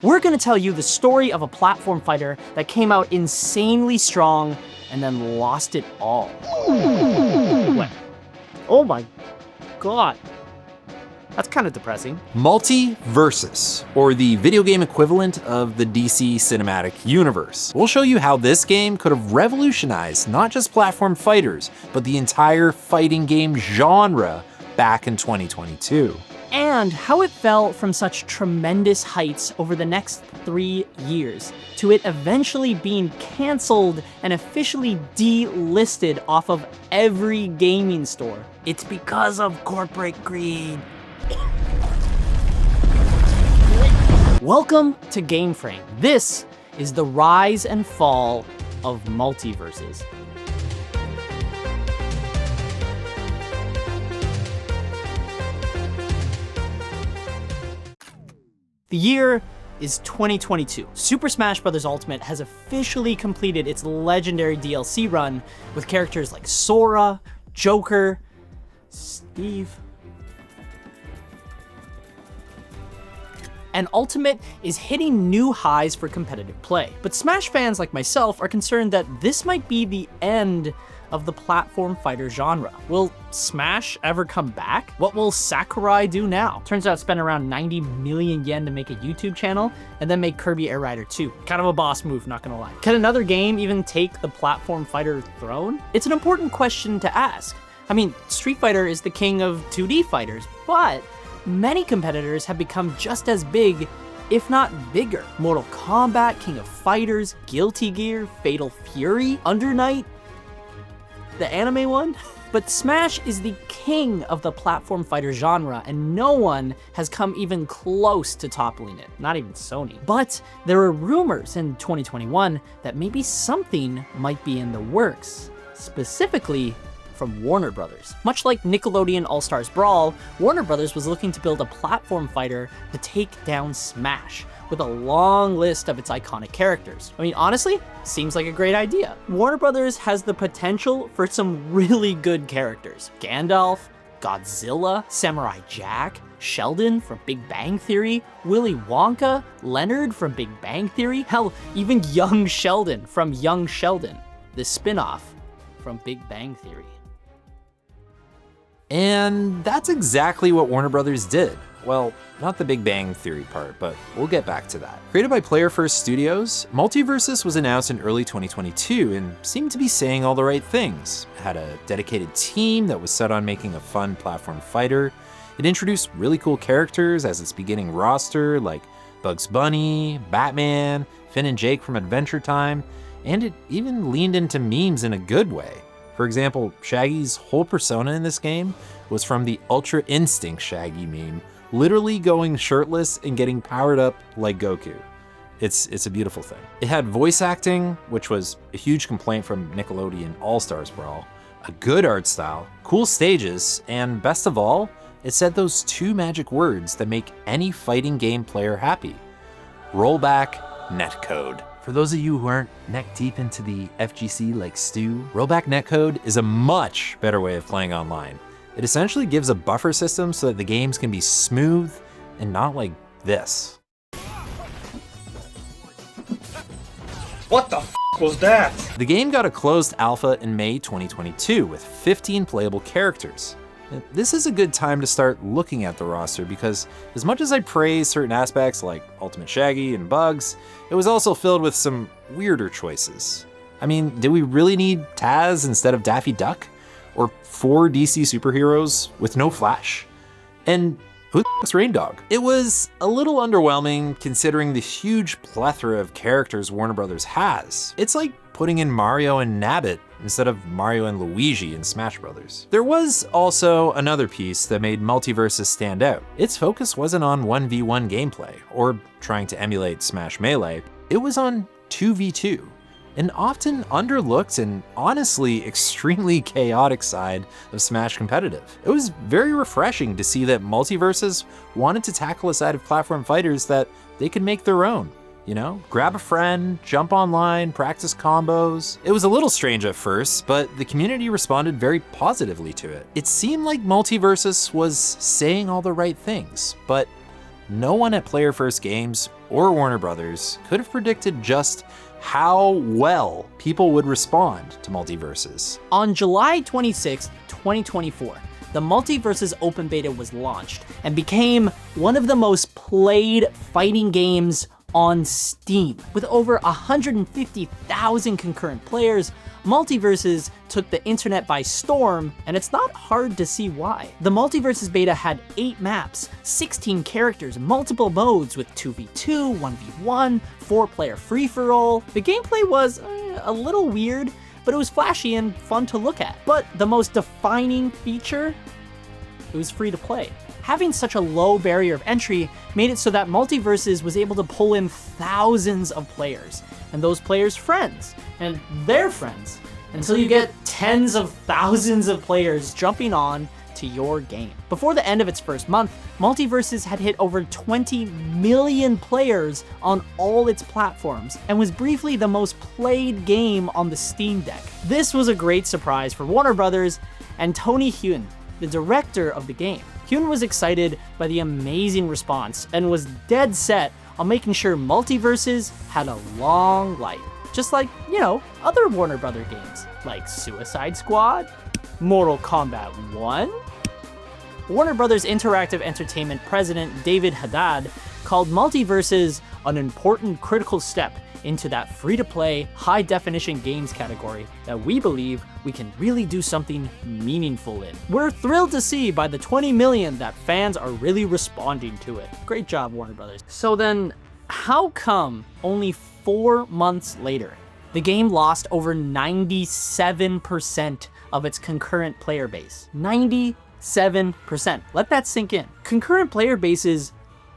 We're gonna tell you the story of a platform fighter that came out insanely strong and then lost it all. What? Oh my god. That's kind of depressing. MultiVersus, or the video game equivalent of the DC Cinematic Universe. We'll show you how this game could have revolutionized not just platform fighters, but the entire fighting game genre back in 2022. And how it fell from such tremendous heights over the next 3 years to it eventually being canceled and officially delisted off of every gaming store. It's because of corporate greed. Welcome to Game Frame. This is the rise and fall of MultiVersus. The year is 2022. Super Smash Bros. Ultimate has officially completed its legendary DLC run with characters like Sora, Joker, Steve, and Ultimate is hitting new highs for competitive play. But Smash fans like myself are concerned that this might be the end of the platform fighter genre. Will Smash ever come back? What will Sakurai do now? Turns out spend around 90 million yen to make a YouTube channel and then make Kirby Air Rider 2. Kind of a boss move, not gonna lie. Can another game even take the platform fighter throne? It's an important question to ask. I mean, Street Fighter is the king of 2D fighters, but many competitors have become just as big, if not bigger. Mortal Kombat, King of Fighters, Guilty Gear, Fatal Fury, Under Night, the anime one? But Smash is the king of the platform fighter genre, and no one has come even close to toppling it, not even Sony. But there are rumors in 2021 that maybe something might be in the works, specifically from Warner Brothers. Much like Nickelodeon All-Stars Brawl, Warner Brothers was looking to build a platform fighter to take down Smash, with a long list of its iconic characters. I mean, honestly, seems like a great idea. Warner Brothers has the potential for some really good characters. Gandalf, Godzilla, Samurai Jack, Sheldon from Big Bang Theory, Willy Wonka, Leonard from Big Bang Theory, hell, even Young Sheldon from Young Sheldon, the spin-off from Big Bang Theory. And that's exactly what Warner Brothers did. Well, not the Big Bang Theory part, but we'll get back to that. Created by Player First Studios, MultiVersus was announced in early 2022 and seemed to be saying all the right things. It had a dedicated team that was set on making a fun platform fighter. It introduced really cool characters as its beginning roster, like Bugs Bunny, Batman, Finn and Jake from Adventure Time, and it even leaned into memes in a good way. For example, Shaggy's whole persona in this game was from the Ultra Instinct Shaggy meme, literally going shirtless and getting powered up like Goku. It's a beautiful thing. It had voice acting, which was a huge complaint from Nickelodeon All-Stars Brawl, a good art style, cool stages, and best of all, it said those two magic words that make any fighting game player happy: rollback netcode. For those of you who aren't neck deep into the FGC like Stu, rollback netcode is a much better way of playing online. It essentially gives a buffer system so that the games can be smooth and not like this. What the f was that? The game got a closed alpha in May 2022 with 15 playable characters. This is a good time to start looking at the roster because as much as I praise certain aspects like Ultimate Shaggy and Bugs, it was also filled with some weirder choices. I mean, did we really need Taz instead of Daffy Duck? Or 4 DC superheroes with no Flash? And who the f***'s Rain Dog? It was a little underwhelming considering the huge plethora of characters Warner Brothers has. It's like putting in Mario and Nabbit instead of Mario and Luigi in Smash Brothers. There was also another piece that made MultiVersus stand out. Its focus wasn't on 1v1 gameplay or trying to emulate Smash Melee. It was on 2v2. An often underlooked and honestly extremely chaotic side of Smash competitive. It was very refreshing to see that MultiVersus wanted to tackle a side of platform fighters that they could make their own. You know, grab a friend, jump online, practice combos. It was a little strange at first, but the community responded very positively to it. It seemed like MultiVersus was saying all the right things, but no one at Player First Games or Warner Brothers could have predicted just how well people would respond to MultiVersus. On July 26, 2024, the MultiVersus open beta was launched and became one of the most played fighting games on Steam. With over 150,000 concurrent players, MultiVersus took the internet by storm, and it's not hard to see why. The MultiVersus beta had 8 maps, 16 characters, multiple modes with 2v2, 1v1, 4-player free-for-all. The gameplay was a little weird, but it was flashy and fun to look at. But the most defining feature, it was free to play. Having such a low barrier of entry made it so that MultiVersus was able to pull in thousands of players, and those players' friends, and their friends, until you get tens of thousands of players jumping on to your game. Before the end of its first month, MultiVersus had hit over 20 million players on all its platforms, and was briefly the most played game on the Steam Deck. This was a great surprise for Warner Brothers and Tony Huen, the director of the game. Huen was excited by the amazing response and was dead set on making sure MultiVersus had a long life. Just like, other Warner Brother games, like Suicide Squad, Mortal Kombat 1. Warner Brothers Interactive Entertainment president David Haddad called MultiVersus an important critical step into that free-to-play, high-definition games category that we believe we can really do something meaningful in. We're thrilled to see by the 20 million that fans are really responding to it. Great job, Warner Brothers. So then, how come only 4 months later, the game lost over 97% of its concurrent player base? 97%. Let that sink in. Concurrent player bases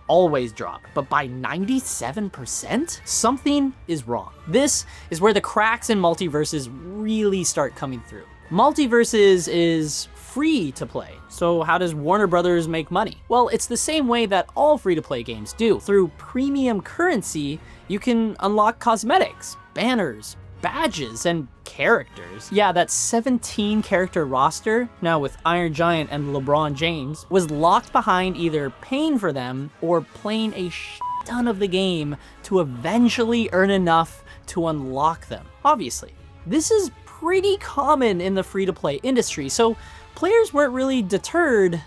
always drop, but by 97%? Something is wrong. This is where the cracks in MultiVersus really start coming through. MultiVersus is free to play, so how does Warner Brothers make money? Well, it's the same way that all free-to-play games do. Through premium currency, you can unlock cosmetics, banners, badges, and characters. Yeah, that 17 character roster, now with Iron Giant and LeBron James, was locked behind either paying for them or playing a ton of the game to eventually earn enough to unlock them. Obviously, this is pretty common in the free-to-play industry, so players weren't really deterred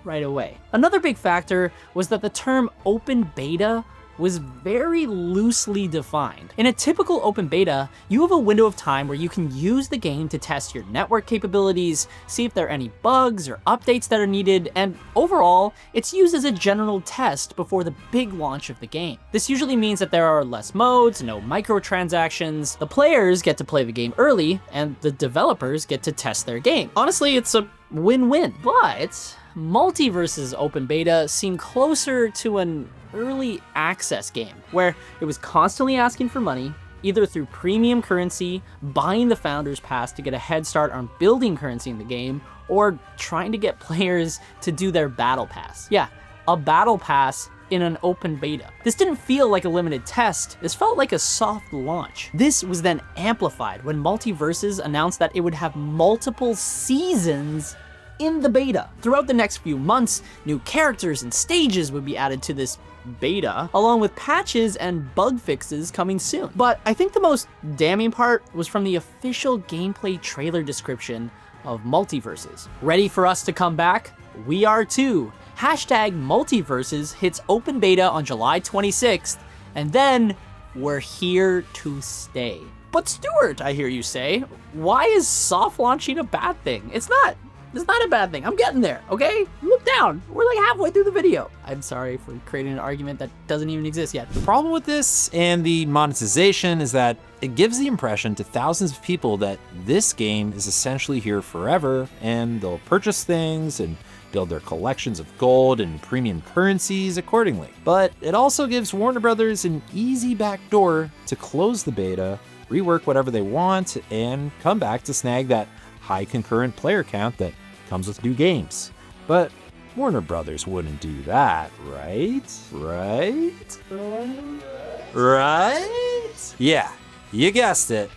right away. Another big factor was that the term open beta was very loosely defined. In a typical open beta, you have a window of time where you can use the game to test your network capabilities, see if there are any bugs or updates that are needed, and overall, it's used as a general test before the big launch of the game. This usually means that there are less modes, no microtransactions, the players get to play the game early, and the developers get to test their game. Honestly, it's a win-win, but MultiVersus open beta seemed closer to an early access game, where it was constantly asking for money, either through premium currency, buying the Founders Pass to get a head start on building currency in the game, or trying to get players to do their Battle Pass. Yeah, a Battle Pass in an open beta. This didn't feel like a limited test, this felt like a soft launch. This was then amplified when MultiVersus announced that it would have multiple seasons in the beta. Throughout the next few months, new characters and stages would be added to this beta, along with patches and bug fixes coming soon. But I think the most damning part was from the official gameplay trailer description of MultiVersus. Ready for us to come back? We are too. #MultiVersus hits open beta on July 26th, and then we're here to stay. But Stuart, I hear you say, why is soft launching a bad thing? It's not a bad thing. I'm getting there, okay? Look down. We're like halfway through the video. I'm sorry for creating an argument that doesn't even exist yet. The problem with this and the monetization is that it gives the impression to thousands of people that this game is essentially here forever, and they'll purchase things and build their collections of gold and premium currencies accordingly. But it also gives Warner Brothers an easy backdoor to close the beta, rework whatever they want, and come back to snag that high concurrent player count that comes with new games. But Warner Brothers wouldn't do that, right? Right? Yeah, you guessed it.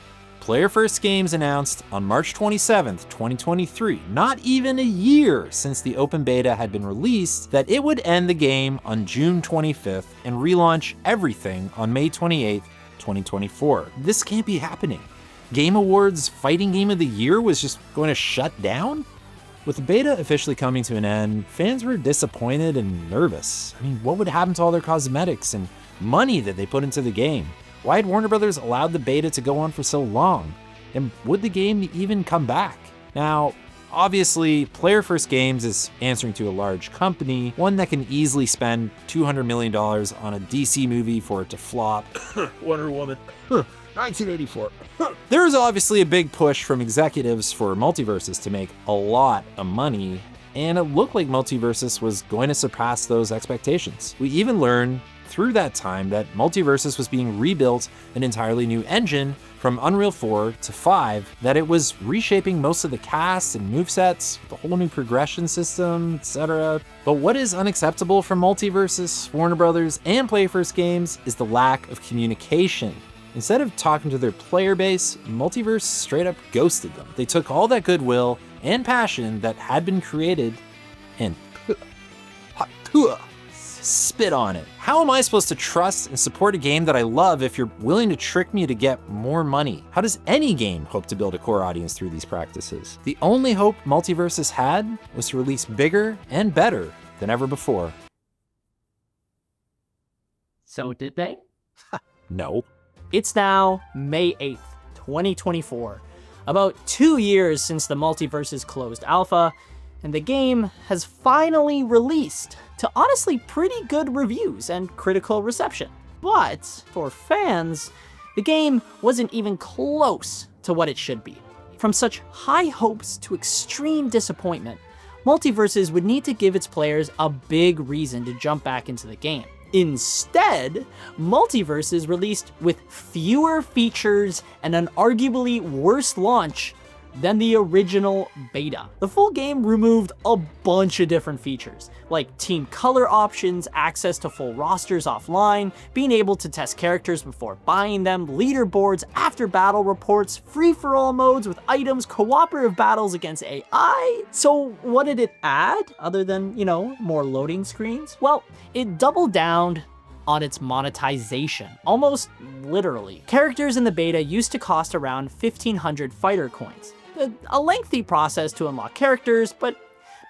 Player First Games announced on March 27th, 2023, not even a year since the open beta had been released, that it would end the game on June 25th and relaunch everything on May 28th, 2024. This can't be happening. Game Awards Fighting Game of the Year was just going to shut down? With the beta officially coming to an end, fans were disappointed and nervous. I mean, what would happen to all their cosmetics and money that they put into the game? Why had Warner Brothers allowed the beta to go on for so long? And would the game even come back? Now, obviously, Player First Games is answering to a large company, one that can easily spend $200 million on a DC movie for it to flop. Wonder Woman. 1984. There was obviously a big push from executives for MultiVersus to make a lot of money, and it looked like MultiVersus was going to surpass those expectations. We even learned through that time that MultiVersus was being rebuilt an entirely new engine from Unreal 4 to 5, that it was reshaping most of the cast and movesets, the whole new progression system, etc. But what is unacceptable from MultiVersus, Warner Brothers, and Player First Games is the lack of communication. Instead of talking to their player base, MultiVerse straight up ghosted them. They took all that goodwill and passion that had been created and spit on it. How am I supposed to trust and support a game that I love if you're willing to trick me to get more money? How does any game hope to build a core audience through these practices? The only hope MultiVersus had was to release bigger and better than ever before. So did they? No. It's now May 8th, 2024. About 2 years since the MultiVersus closed alpha, and the game has finally released to honestly pretty good reviews and critical reception. But for fans, the game wasn't even close to what it should be. From such high hopes to extreme disappointment, MultiVersus would need to give its players a big reason to jump back into the game. Instead, MultiVersus released with fewer features and an arguably worse launch than the original beta. The full game removed a bunch of different features, like team color options, access to full rosters offline, being able to test characters before buying them, leaderboards, after battle reports, free-for-all modes with items, cooperative battles against AI. So what did it add, other than, more loading screens? Well, it doubled down on its monetization, almost literally. Characters in the beta used to cost around 1,500 fighter coins. A lengthy process to unlock characters, but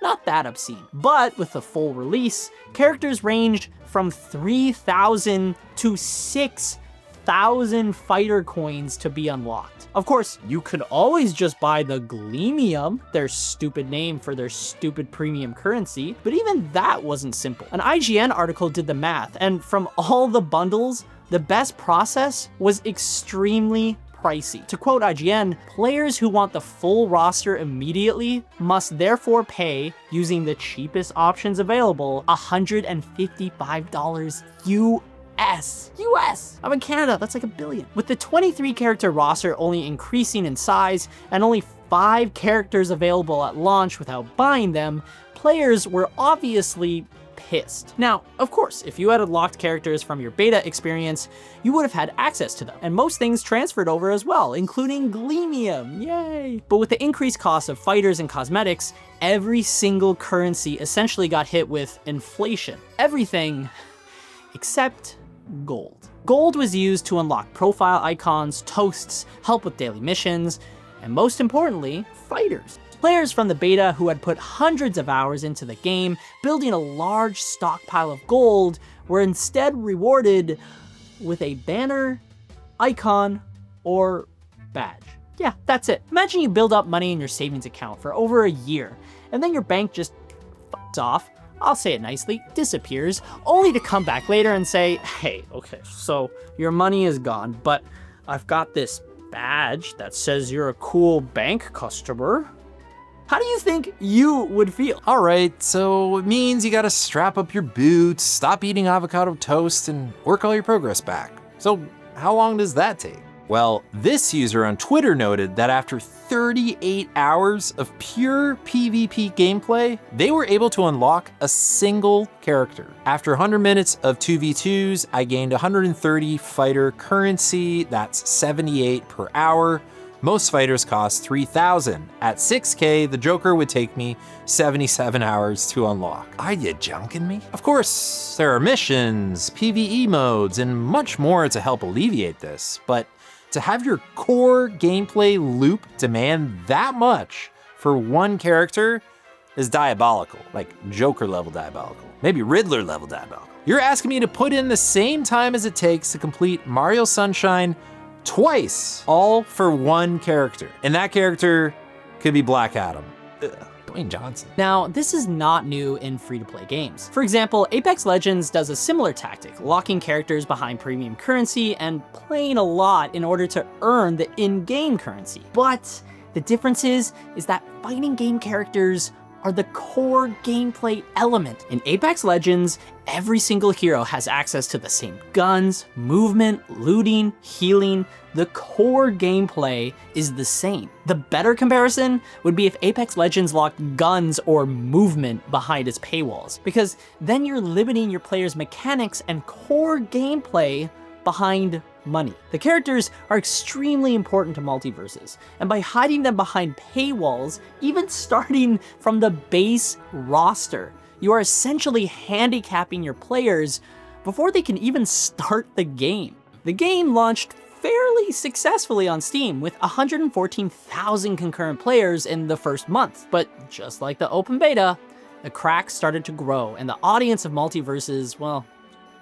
not that obscene. But with the full release, characters ranged from 3,000 to 6,000 fighter coins to be unlocked. Of course, you could always just buy the Gleamium, their stupid name for their stupid premium currency, but even that wasn't simple. An IGN article did the math, and from all the bundles, the best process was extremely pricey. To quote IGN, players who want the full roster immediately must therefore pay, using the cheapest options available, $155 US. I'm in Canada, that's like $1 billion. With the 23 character roster only increasing in size and only 5 characters available at launch without buying them, players were obviously pissed. Now, of course, if you had unlocked characters from your beta experience, you would have had access to them, and most things transferred over as well, including Gleamium, yay! But with the increased cost of fighters and cosmetics, every single currency essentially got hit with inflation. Everything except gold. Gold was used to unlock profile icons, toasts, help with daily missions, and most importantly, fighters. Players from the beta who had put hundreds of hours into the game, building a large stockpile of gold, were instead rewarded with a banner, icon, or badge. Yeah, that's it. Imagine you build up money in your savings account for over a year, and then your bank just f***s off, I'll say it nicely, disappears, only to come back later and say, hey, okay, so your money is gone, but I've got this badge that says you're a cool bank customer. How do you think you would feel? All right, so it means you gotta strap up your boots, stop eating avocado toast, and work all your progress back. So how long does that take? Well, this user on Twitter noted that after 38 hours of pure PvP gameplay, they were able to unlock a single character. After 100 minutes of 2v2s, I gained 130 fighter currency, that's 78 per hour, Most fighters cost 3,000. At 6K, the Joker would take me 77 hours to unlock. Are you junking me? Of course, there are missions, PvE modes, and much more to help alleviate this, but to have your core gameplay loop demand that much for one character is diabolical, like Joker level diabolical, maybe Riddler level diabolical. You're asking me to put in the same time as it takes to complete Mario Sunshine twice, all for one character. And that character could be Black Adam. Dwayne Johnson. Now, this is not new in free-to-play games. For example, Apex Legends does a similar tactic, locking characters behind premium currency and playing a lot in order to earn the in-game currency. But the difference is that fighting game characters are the core gameplay element. In Apex Legends, every single hero has access to the same guns, movement, looting, healing. The core gameplay is the same. The better comparison would be if Apex Legends locked guns or movement behind its paywalls, because then you're limiting your player's mechanics and core gameplay behind money. The characters are extremely important to MultiVersus, and by hiding them behind paywalls, even starting from the base roster, you are essentially handicapping your players before they can even start the game. The game launched fairly successfully on Steam with 114,000 concurrent players in the first month, but just like the open beta, the cracks started to grow and the audience of MultiVersus, well,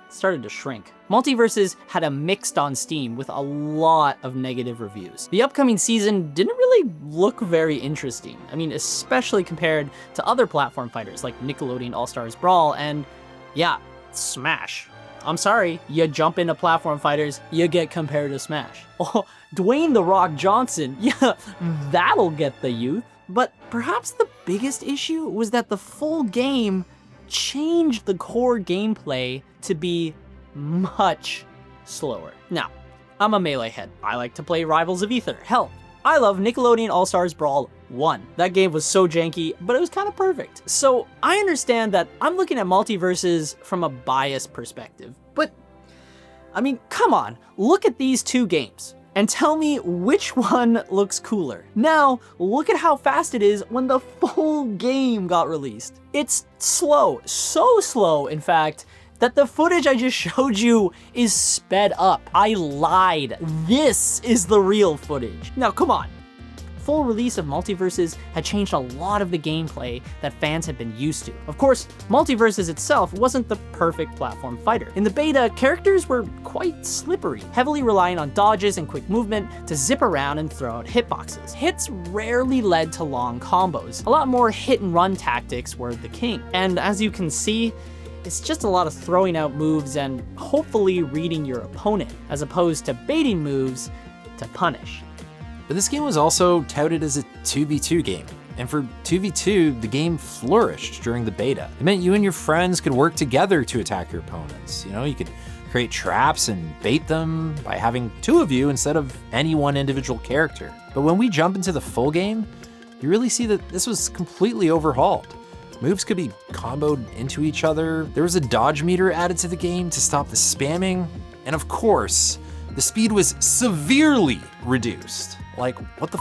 started to shrink. MultiVersus had a mixed on Steam with a lot of negative reviews. The upcoming season didn't really look very interesting. I mean, especially compared to other platform fighters like Nickelodeon All-Stars Brawl and, yeah, Smash. I'm sorry, you jump into platform fighters, you get compared to Smash. Oh, Dwayne "The Rock" Johnson, yeah, that'll get the youth. But perhaps the biggest issue was that the full game changed the core gameplay to be much slower. Now, I'm a Melee head. I like to play Rivals of Aether. Hell, I love Nickelodeon All-Stars Brawl 1. That game was so janky, but it was kind of perfect. So I understand that I'm looking at MultiVersus from a biased perspective, but I mean, come on, look at these two games and tell me which one looks cooler. Now, look at how fast it is when the full game got released. It's slow, so slow, in fact, that the footage I just showed you is sped up. I lied. This is the real footage. Now, come on. Full release of MultiVersus had changed a lot of the gameplay that fans had been used to. Of course, MultiVersus itself wasn't the perfect platform fighter. In the beta, characters were quite slippery, heavily relying on dodges and quick movement to zip around and throw out hitboxes. Hits rarely led to long combos. A lot more hit and run tactics were the king. And as you can see, it's just a lot of throwing out moves and hopefully reading your opponent, as opposed to baiting moves to punish. But this game was also touted as a 2v2 game. And for 2v2, the game flourished during the beta. It meant you and your friends could work together to attack your opponents. You know, you could create traps and bait them by having two of you instead of any one individual character. But when we jump into the full game, you really see that this was completely overhauled. Moves could be comboed into each other. There was a dodge meter added to the game to stop the spamming. And of course, the speed was severely reduced. Like, what the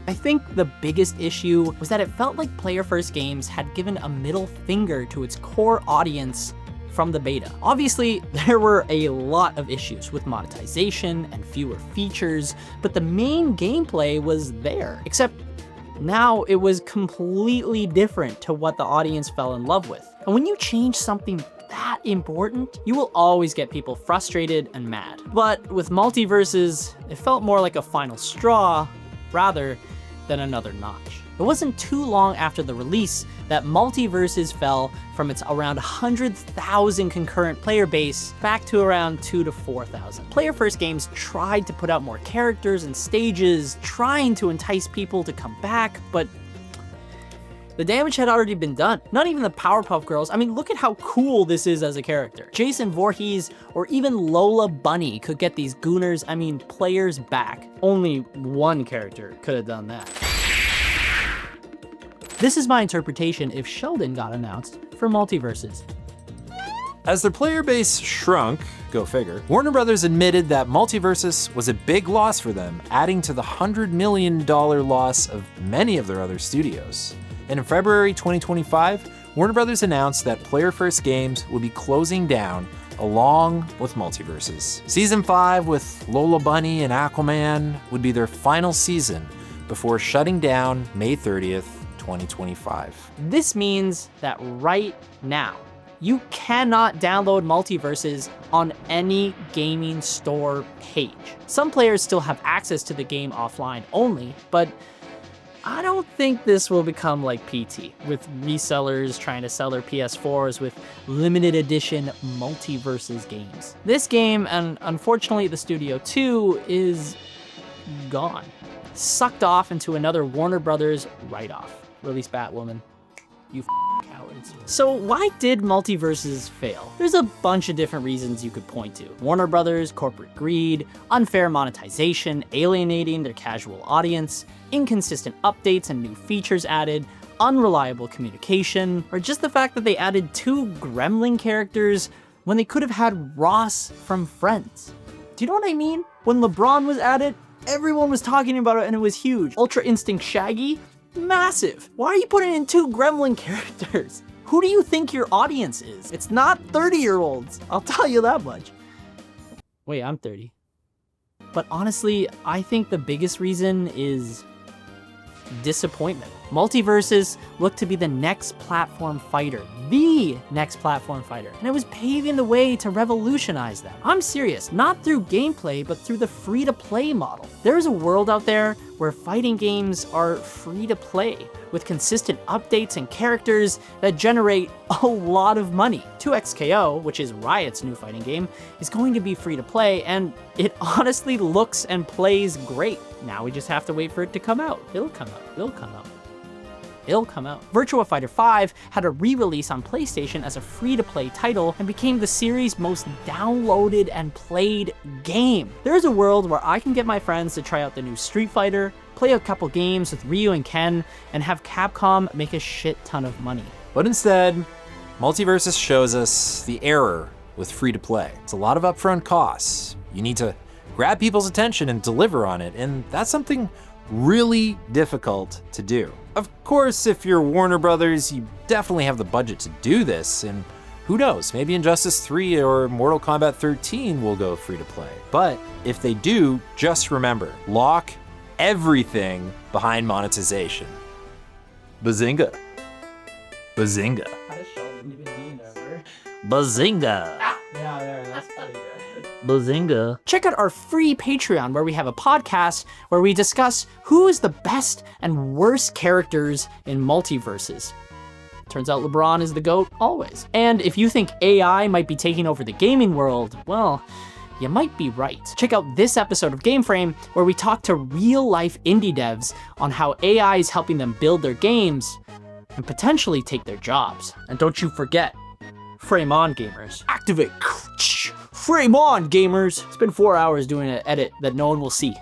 I think the biggest issue was that it felt like Player First Games had given a middle finger to its core audience from the beta. Obviously, there were a lot of issues with monetization and fewer features, but the main gameplay was there, except now it was completely different to what the audience fell in love with. And when you change something that important, you will always get people frustrated and mad. But with MultiVersus, it felt more like a final straw rather than another notch. It wasn't too long after the release that MultiVersus fell from its around 100,000 concurrent player base back to around 2,000 to 4,000. Player First Games tried to put out more characters and stages, trying to entice people to come back, but the damage had already been done. Not even the Powerpuff Girls. I mean, look at how cool this is as a character. Jason Voorhees or even Lola Bunny could get these gooners, players back. Only one character could have done that. This is my interpretation if Sheldon got announced for MultiVersus. As their player base shrunk, go figure, Warner Brothers admitted that MultiVersus was a big loss for them, adding to the $100 million loss of many of their other studios. And in February 2025, Warner Brothers announced that Player First Games would be closing down along with MultiVersus. Season 5 with Lola Bunny and Aquaman would be their final season before shutting down May 30th, 2025. This means that right now, you cannot download MultiVersus on any gaming store page. Some players still have access to the game offline only, but I don't think this will become like PT, with resellers trying to sell their PS4s with limited edition MultiVersus games. This game, and unfortunately the Studio 2, is gone. Sucked off into another Warner Brothers write-off. Release Batwoman. You cowards. So why did MultiVersus fail? There's a bunch of different reasons you could point to. Warner Brothers, corporate greed, unfair monetization, alienating their casual audience, inconsistent updates and new features added, unreliable communication, or just the fact that they added 2 gremlin characters when they could have had Ross from Friends. Do you know what I mean? When LeBron was added, everyone was talking about it and it was huge. Ultra Instinct Shaggy? Massive. Why are you putting in 2 gremlin characters? Who do you think your audience is? It's not 30-year-olds, I'll tell you that much. Wait, I'm 30. But honestly, I think the biggest reason is disappointment. MultiVersus looked to be the next platform fighter, and it was paving the way to revolutionize them. I'm serious, not through gameplay, but through the free-to-play model. There's a world out there where fighting games are free-to-play, with consistent updates and characters that generate a lot of money. 2XKO, which is Riot's new fighting game, is going to be free-to-play, and it honestly looks and plays great. Now we just have to wait for it to come out. It'll come out. Virtua Fighter 5 had a re-release on PlayStation as a free-to-play title and became the series' most downloaded and played game. There's a world where I can get my friends to try out the new Street Fighter, play a couple games with Ryu and Ken, and have Capcom make a shit ton of money. But instead, MultiVersus shows us the error with free-to-play. It's a lot of upfront costs. You need to grab people's attention and deliver on it, and that's something really difficult to do. Of course, if you're Warner Brothers, you definitely have the budget to do this, and who knows, maybe Injustice 3 or Mortal Kombat 13 will go free to play. But if they do, just remember, lock everything behind monetization. Bazinga. Bazinga. Bazinga. Yeah, there, that's pretty good. Bazinga. Check out our free Patreon where we have a podcast where we discuss who is the best and worst characters in MultiVersus. Turns out LeBron is the GOAT always. And if you think AI might be taking over the gaming world, well, you might be right. Check out this episode of Game Frame where we talk to real-life indie devs on how AI is helping them build their games and potentially take their jobs. And don't you forget, frame on, gamers. Activate. Frame on, gamers. Spend 4 hours doing an edit that no one will see.